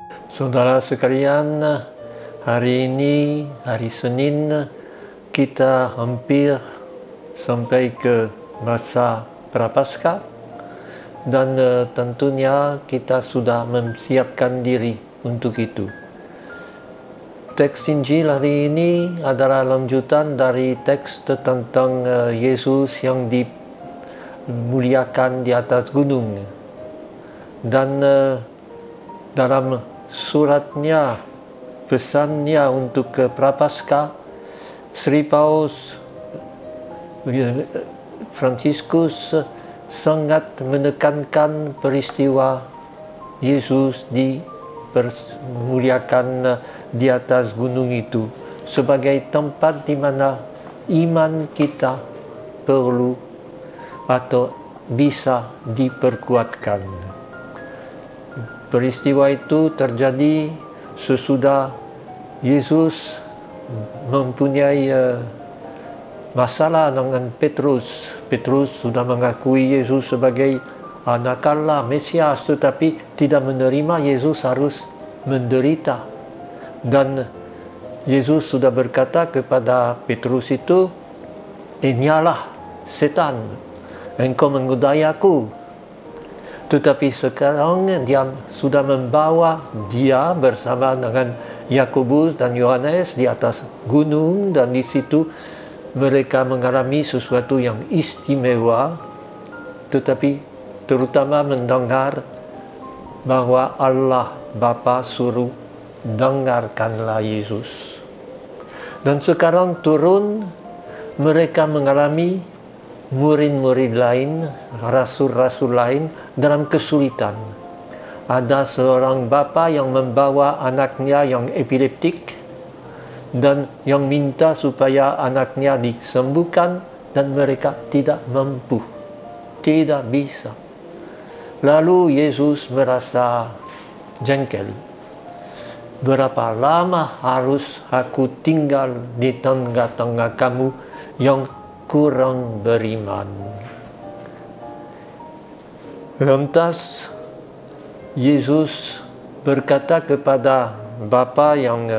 Saudara sekalian, hari ini, hari Senin, kita hampir sampai ke masa Prapaskah dan tentunya kita sudah mempersiapkan diri untuk itu. Teks Injil hari ini adalah lanjutan dari teks tentang Yesus yang dimuliakan di atas gunung. Dan dalam suratnya, pesannya untuk ke Prapaskah, Sri Paus Fransiskus sangat menekankan peristiwa Yesus dipermuliakan di atas gunung itu sebagai tempat di mana iman kita perlu atau bisa diperkuatkan. Peristiwa itu terjadi sesudah Yesus mempunyai masalah dengan Petrus. Petrus sudah mengakui Yesus sebagai anak Allah, Mesias, tetapi tidak menerima Yesus harus menderita. Dan Yesus sudah berkata kepada Petrus itu, "Inilah setan, engkau menggodai aku." Tetapi sekarang dia sudah membawa dia bersama dengan Yakobus dan Yohanes di atas gunung, dan di situ mereka mengalami sesuatu yang istimewa, tetapi terutama mendengar bahwa Allah Bapa suruh dengarkanlah Yesus. Dan sekarang turun, mereka mengalami murid-murid lain, rasul-rasul lain dalam kesulitan. Ada seorang bapa yang membawa anaknya yang epileptik dan yang minta supaya anaknya disembuhkan, dan mereka tidak mampu, tidak bisa. Lalu Yesus merasa jengkel. "Berapa lama harus aku tinggal di tengah-tengah kamu yang kurang beriman?" Lantas Yesus berkata kepada bapa yang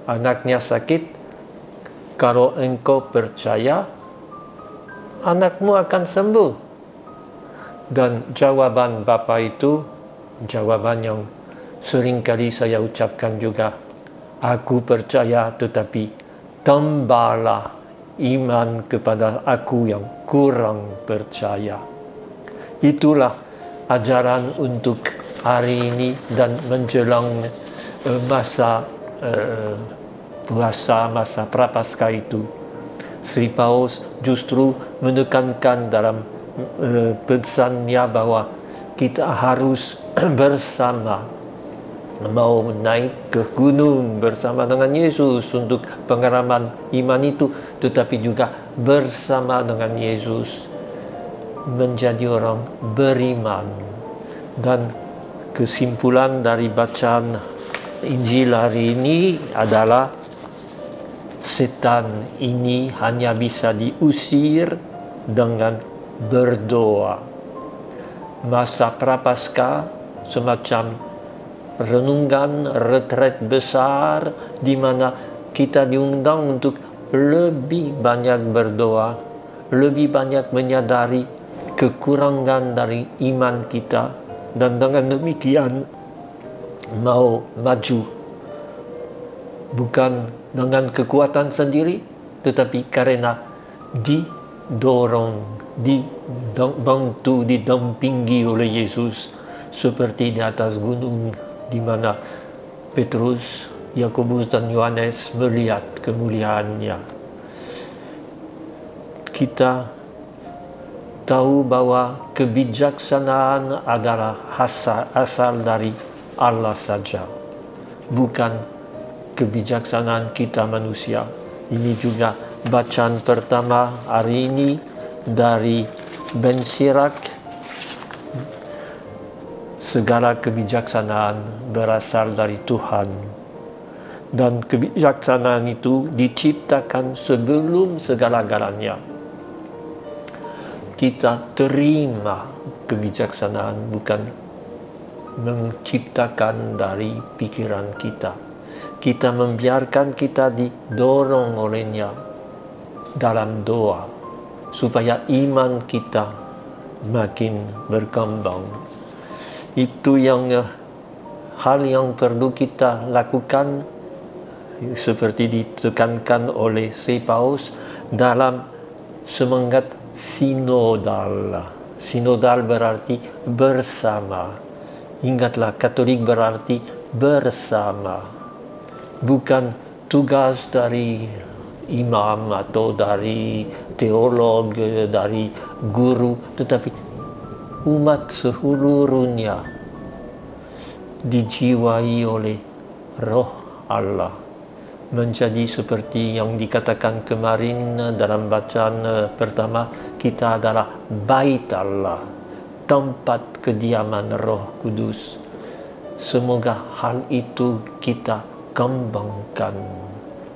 anaknya sakit, "Kalau engkau percaya, anakmu akan sembuh." Dan jawaban bapa itu, jawaban yang seringkali saya ucapkan juga, "Aku percaya, tetapi tambahlah iman kepada aku yang kurang percaya." Itulah ajaran untuk hari ini dan menjelang masa puasa, masa Prapaskah itu. Sri Paus justru menekankan dalam pesannya bahwa kita harus bersama, mau naik ke gunung bersama dengan Yesus untuk pengalaman iman itu, tetapi juga bersama dengan Yesus menjadi orang beriman. Dan kesimpulan dari bacaan Injil hari ini adalah setan ini hanya bisa diusir dengan berdoa. Masa Prapaskah semacam renungan retret besar di mana kita diundang untuk lebih banyak berdoa, lebih banyak menyadari kekurangan dari iman kita, dan dengan demikian mau maju bukan dengan kekuatan sendiri, tetapi karena didorong, dibantu, didampingi oleh Yesus, seperti di atas gunung di mana Petrus, Yakobus dan Yohanes melihat kemuliaannya. Kita tahu bahwa kebijaksanaan adalah asal dari Allah saja, bukan kebijaksanaan kita manusia. Ini juga bacaan pertama hari ini dari Ben Sirac. Segala kebijaksanaan berasal dari Tuhan, dan kebijaksanaan itu diciptakan sebelum segala-galanya. Kita terima kebijaksanaan, bukan menciptakan dari pikiran kita. Kita membiarkan kita didorong olehnya dalam doa supaya iman kita makin berkembang. Itu yang hal yang perlu kita lakukan, seperti ditekankan oleh si Paus dalam semangat sinodal. Sinodal berarti bersama. Ingatlah, Katolik berarti bersama. Bukan tugas dari imam atau dari teolog, dari guru, tetapi umat seluruhnya dijiwai oleh Roh Allah, menjadi seperti yang dikatakan kemarin dalam bacaan pertama, kita adalah bait Allah, tempat kediaman Roh Kudus. Semoga hal itu kita kembangkan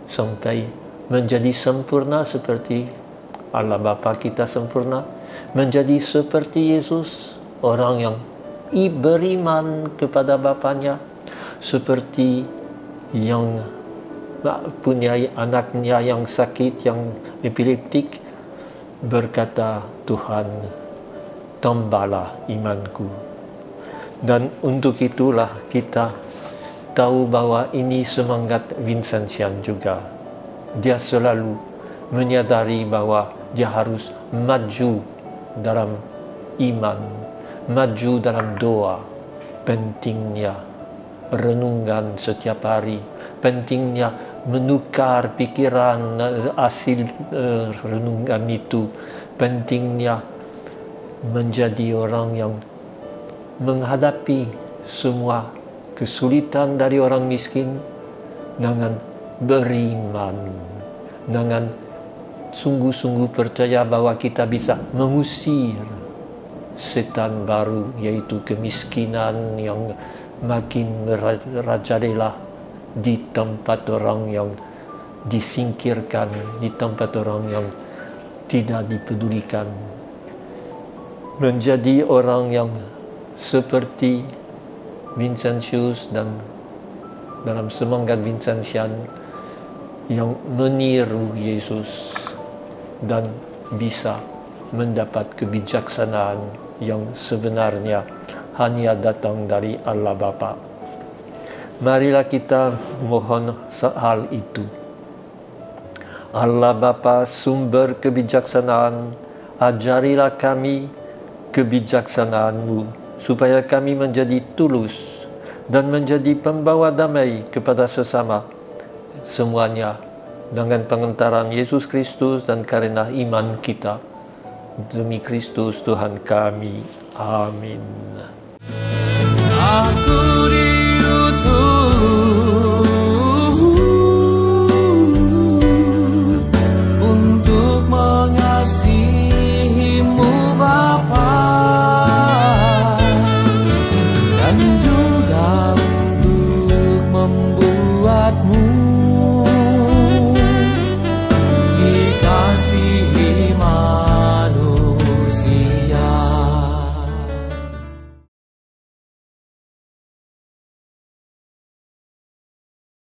sampai menjadi sempurna seperti Allah Bapa kita sempurna, menjadi seperti Yesus, orang yang beriman kepada Bapanya, seperti yang punya anaknya yang sakit, yang epileptik, berkata, Tuhan, tambahlah imanku. Dan untuk itulah kita tahu bahwa ini semangat Vincentian juga. Dia selalu menyadari bahwa dia harus maju dalam iman, maju dalam doa. Pentingnya renungan setiap hari, pentingnya menukar pikiran hasil renungan itu, pentingnya menjadi orang yang menghadapi semua kesulitan dari orang miskin dengan beriman, dengan sungguh-sungguh percaya bahwa kita bisa mengusir setan baru, yaitu kemiskinan yang makin merajalela di tempat orang yang disingkirkan, di tempat orang yang tidak dipedulikan. Menjadi orang yang seperti Vincentius dan dalam semangat Vincentian yang meniru Yesus dan bisa mendapat kebijaksanaan yang sebenarnya hanya datang dari Allah Bapa. Marilah kita mohon hal itu. Allah Bapa, sumber kebijaksanaan, ajarilah kami kebijaksanaan-Mu, supaya kami menjadi tulus dan menjadi pembawa damai kepada sesama. Semuanya dengan pengantaran Yesus Kristus dan karena iman kita. Demi Kristus Tuhan kami. Amin. Aku